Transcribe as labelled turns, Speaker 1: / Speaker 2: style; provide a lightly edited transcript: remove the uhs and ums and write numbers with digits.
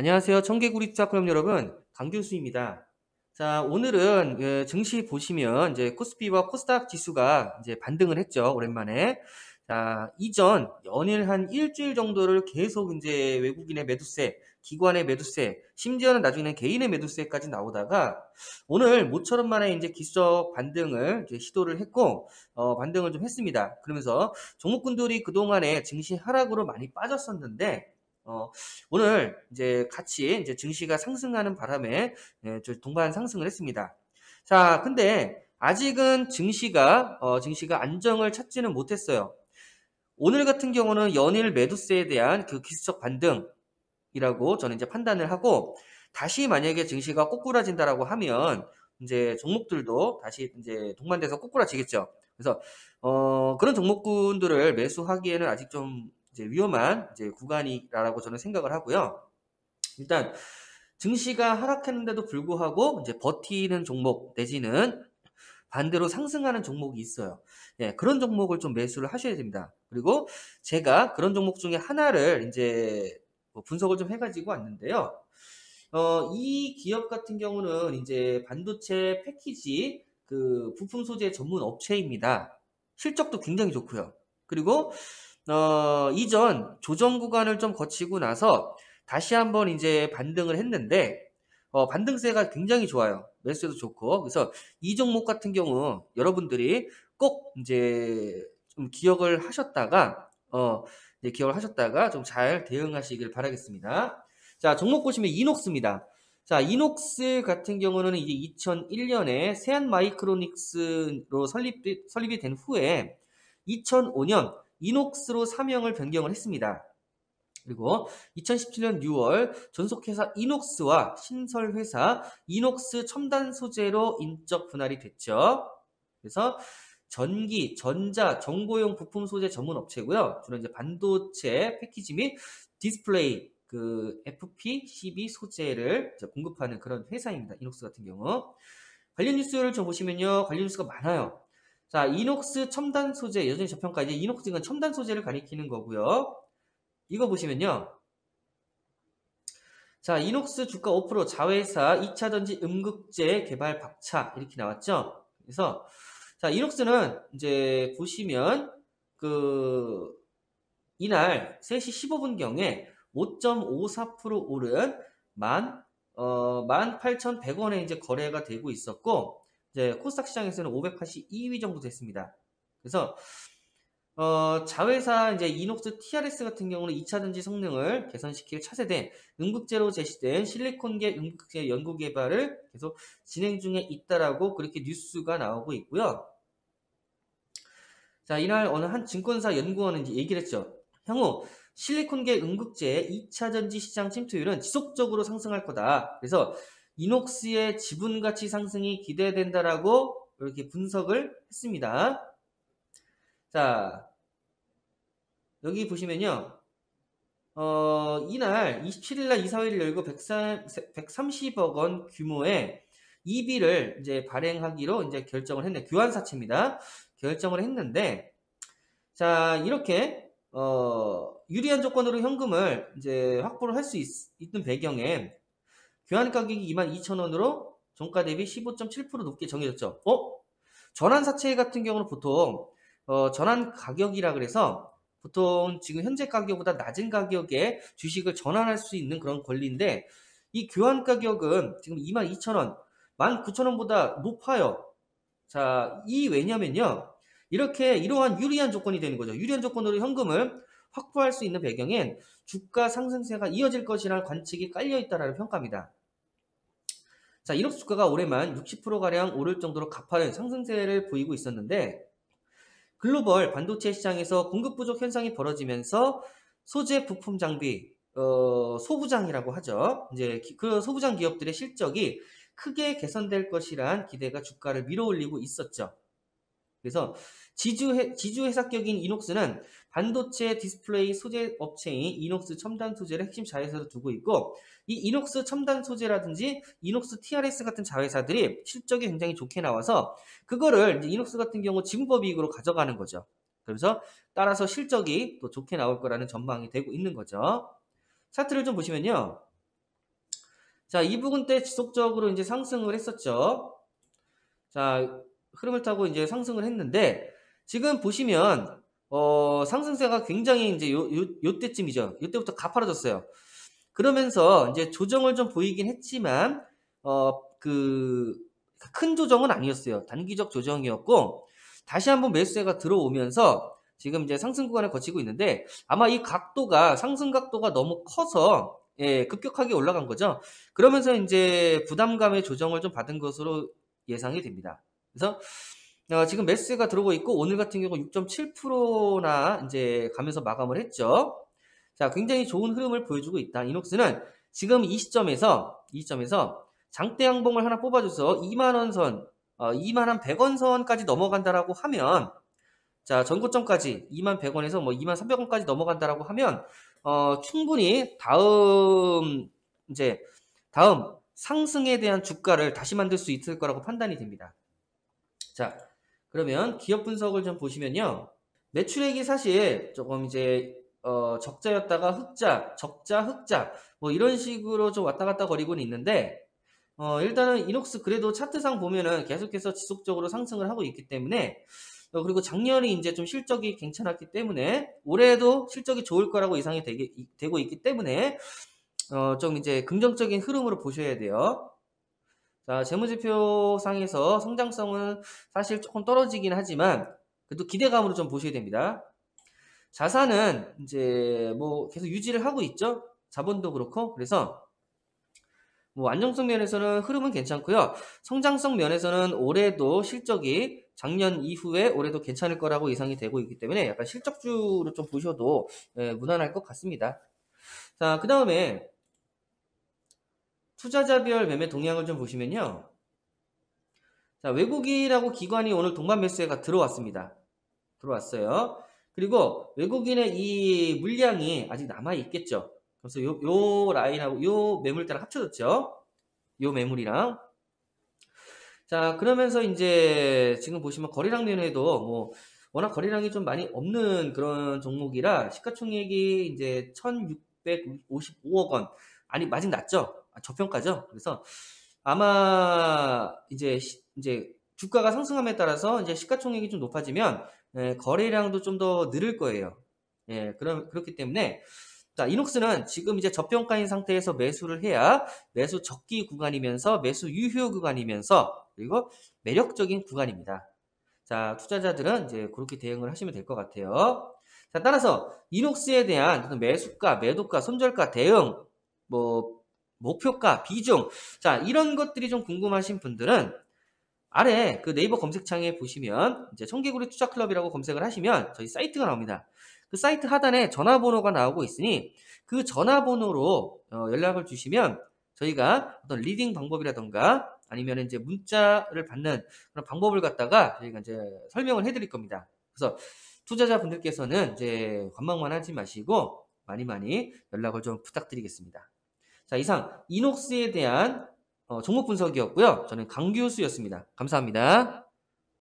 Speaker 1: 안녕하세요. 청개구리투자클럽 여러분, 강 교수입니다. 자, 오늘은 증시 보시면 이제 코스피와 코스닥 지수가 이제 반등을 했죠. 오랜만에. 자, 이전 연일 한 일주일 정도를 계속 이제 외국인의 매도세, 기관의 매도세, 심지어는 나중에는 개인의 매도세까지 나오다가 오늘 모처럼 만에 이제 기술적 반등을 이제 시도를 했고, 반등을 좀 했습니다. 그러면서 종목군들이 그동안에 증시 하락으로 많이 빠졌었는데, 어, 오늘 이제 같이 이제 증시가 상승하는 바람에 저 동반 상승을 했습니다. 자, 근데 아직은 증시가 안정을 찾지는 못했어요. 오늘 같은 경우는 연일 매도세에 대한 그 기술적 반등이라고 저는 이제 판단을 하고, 다시 만약에 증시가 꼬꾸라진다라고 하면 이제 종목들도 다시 이제 동반돼서 꼬꾸라지겠죠. 그래서 그런 종목군들을 매수하기에는 아직 좀 이제 위험한 이제 구간이라고 저는 생각을 하고요. 일단 증시가 하락했는데도 불구하고 이제 버티는 종목 내지는 반대로 상승하는 종목이 있어요. 예, 그런 종목을 좀 매수를 하셔야 됩니다. 그리고 제가 그런 종목 중에 하나를 이제 분석을 좀 해가지고 왔는데요. 이 기업 같은 경우는 이제 반도체 패키지 그 부품 소재 전문 업체입니다. 실적도 굉장히 좋고요. 그리고 이전 조정 구간을 좀 거치고 나서 다시 한번 이제 반등을 했는데 반등세가 굉장히 좋아요. 매수도 좋고. 그래서 이 종목 같은 경우 여러분들이 꼭 이제 좀 기억을 하셨다가 좀 잘 대응하시길 바라겠습니다. 자, 종목 보시면 이녹스입니다. 자, 이녹스 같은 경우는 이제 2001년에 세안마이크로닉스로 설립이 된 후에 2005년 이녹스로 사명을 변경을 했습니다. 그리고 2017년 6월 전속회사 이녹스와 신설회사 이녹스 첨단 소재로 인적 분할이 됐죠. 그래서 전기, 전자, 정보용 부품 소재 전문 업체고요. 주로 이제 반도체 패키지 및 디스플레이 그 FPCB 소재를 공급하는 그런 회사입니다. 이녹스 같은 경우. 관련 뉴스를 좀 보시면요. 관련 뉴스가 많아요. 자, 이녹스 첨단 소재, 여전히 저평가. 이제 이녹스는 첨단 소재를 가리키는 거고요. 이거 보시면요. 자, 이녹스 주가 5% 자회사 2차 전지 음극재 개발 박차 이렇게 나왔죠. 그래서 자, 이녹스는 이제 보시면 그 이날 3시 15분경에 5.54% 오른 18,100원에 이제 거래가 되고 있었고, 이제 코스닥 시장에서는 582위 정도 됐습니다. 그래서 자회사 이제 이녹스 TRS 같은 경우는 2차 전지 성능을 개선시킬 차세대 응급제로 제시된 실리콘계 응급제 연구 개발을 계속 진행 중에 있다라고 그렇게 뉴스가 나오고 있고요. 자, 이날 어느 한 증권사 연구원은 이제 얘기를 했죠. 향후 실리콘계 응급제 2차 전지 시장 침투율은 지속적으로 상승할 거다. 그래서 이녹스의 지분 가치 상승이 기대된다라고 이렇게 분석을 했습니다. 자, 여기 보시면요. 이날 27일 날 이사회를 열고 130억 원 규모의 EB를 이제 발행하기로 이제 결정을 했네. 교환사채입니다. 결정을 했는데, 자, 이렇게, 유리한 조건으로 현금을 이제 확보를 할 수 있는 배경에 교환 가격이 22,000원으로 종가 대비 15.7% 높게 정해졌죠. 전환사채 같은 경우는 보통, 전환 가격이라 그래서 보통 지금 현재 가격보다 낮은 가격에 주식을 전환할 수 있는 그런 권리인데 이 교환 가격은 지금 22,000원, 19,000원보다 높아요. 자, 왜냐면요. 이러한 유리한 조건이 되는 거죠. 유리한 조건으로 현금을 확보할 수 있는 배경엔 주가 상승세가 이어질 것이라는 관측이 깔려 있다라는 평가입니다. 자, 이녹스 주가가 올해만 60%가량 오를 정도로 가파른 상승세를 보이고 있었는데 글로벌 반도체 시장에서 공급 부족 현상이 벌어지면서 소재 부품 장비, 소부장이라고 하죠. 이제 그 소부장 기업들의 실적이 크게 개선될 것이란 기대가 주가를 밀어올리고 있었죠. 그래서 지주 회사격인 이녹스는 반도체 디스플레이 소재 업체인 이녹스 첨단 소재를 핵심 자회사로 두고 있고 이 이녹스 첨단 소재라든지 이녹스 TRS 같은 자회사들이 실적이 굉장히 좋게 나와서 그거를 이제 이녹스 같은 경우 지분법이익으로 가져가는 거죠. 그래서 따라서 실적이 또 좋게 나올 거라는 전망이 되고 있는 거죠. 차트를 좀 보시면요. 자, 이 부분 때 지속적으로 이제 상승을 했었죠. 자, 흐름을 타고 이제 상승을 했는데 지금 보시면 상승세가 굉장히 이제 요때쯤이죠. 요때부터 가파라졌어요. 그러면서 이제 조정을 좀 보이긴 했지만 그 큰 조정은 아니었어요. 단기적 조정이었고 다시 한번 매수세가 들어오면서 지금 이제 상승 구간을 거치고 있는데 아마 이 각도가 상승 각도가 너무 커서 예, 급격하게 올라간 거죠. 그러면서 이제 부담감의 조정을 좀 받은 것으로 예상이 됩니다. 그래서 지금 매수세가 들어오고 있고 오늘 같은 경우 6.7%나 이제 가면서 마감을 했죠. 자, 굉장히 좋은 흐름을 보여주고 있다. 이녹스는 지금 이 시점에서 장대 양봉을 하나 뽑아줘서 2만 원 선, 2만 한 100원 선까지 넘어간다라고 하면 자, 전고점까지 2만 100원에서 뭐 2만 300원까지 넘어간다라고 하면 충분히 다음 상승에 대한 주가를 다시 만들 수 있을 거라고 판단이 됩니다. 자, 그러면 기업 분석을 좀 보시면요. 매출액이 사실 조금 이제 적자였다가 흑자, 적자, 흑자 뭐 이런 식으로 좀 왔다 갔다 거리고는 있는데 일단은 이녹스 그래도 차트상 보면은 계속해서 지속적으로 상승을 하고 있기 때문에 그리고 작년이 이제 좀 실적이 괜찮았기 때문에 올해도 실적이 좋을 거라고 예상이 되고 있기 때문에 좀 이제 긍정적인 흐름으로 보셔야 돼요. 자, 재무제표 상에서 성장성은 사실 조금 떨어지긴 하지만 그래도 기대감으로 좀 보셔야 됩니다. 자산은 이제 뭐 계속 유지를 하고 있죠. 자본도 그렇고 그래서 뭐 안정성 면에서는 흐름은 괜찮고요. 성장성 면에서는 올해도 실적이 작년 이후에 올해도 괜찮을 거라고 예상이 되고 있기 때문에 약간 실적주로 좀 보셔도 무난할 것 같습니다. 자, 그 다음에 투자자별 매매 동향을 좀 보시면요. 자, 외국인하고 기관이 오늘 동반 매수가 들어왔습니다. 들어왔어요. 그리고 외국인의 이 물량이 아직 남아 있겠죠. 그래서 요 라인하고 요 매물대랑 합쳐졌죠. 요 매물이랑. 자, 그러면서 이제 지금 보시면 거래량 면에도 뭐 워낙 거래량이 좀 많이 없는 그런 종목이라 시가총액이 이제 1,655억 원. 아니, 아직 낮죠? 저평가죠? 그래서 아마 이제 주가가 상승함에 따라서 이제 시가총액이 좀 높아지면 거래량도 좀 더 늘을 거예요. 예, 그렇기 때문에 자, 이녹스는 지금 이제 저평가인 상태에서 매수를 해야 매수 적기 구간이면서 매수 유효 구간이면서 그리고 매력적인 구간입니다. 자, 투자자들은 이제 그렇게 대응을 하시면 될 것 같아요. 자, 따라서 이녹스에 대한 매수가, 매도가, 손절가, 대응, 뭐 목표가, 비중, 자, 이런 것들이 좀 궁금하신 분들은 아래 그 네이버 검색창에 보시면 이제 청개구리 투자클럽이라고 검색을 하시면 저희 사이트가 나옵니다. 그 사이트 하단에 전화번호가 나오고 있으니 그 전화번호로 연락을 주시면 저희가 어떤 리딩 방법이라던가 아니면 이제 문자를 받는 그런 방법을 갖다가 저희가 이제 설명을 해드릴 겁니다. 그래서 투자자분들께서는 이제 관망만 하지 마시고 많이 연락을 좀 부탁드리겠습니다. 자, 이상 이녹스에 대한 종목 분석이었고요. 저는 강규수였습니다. 감사합니다.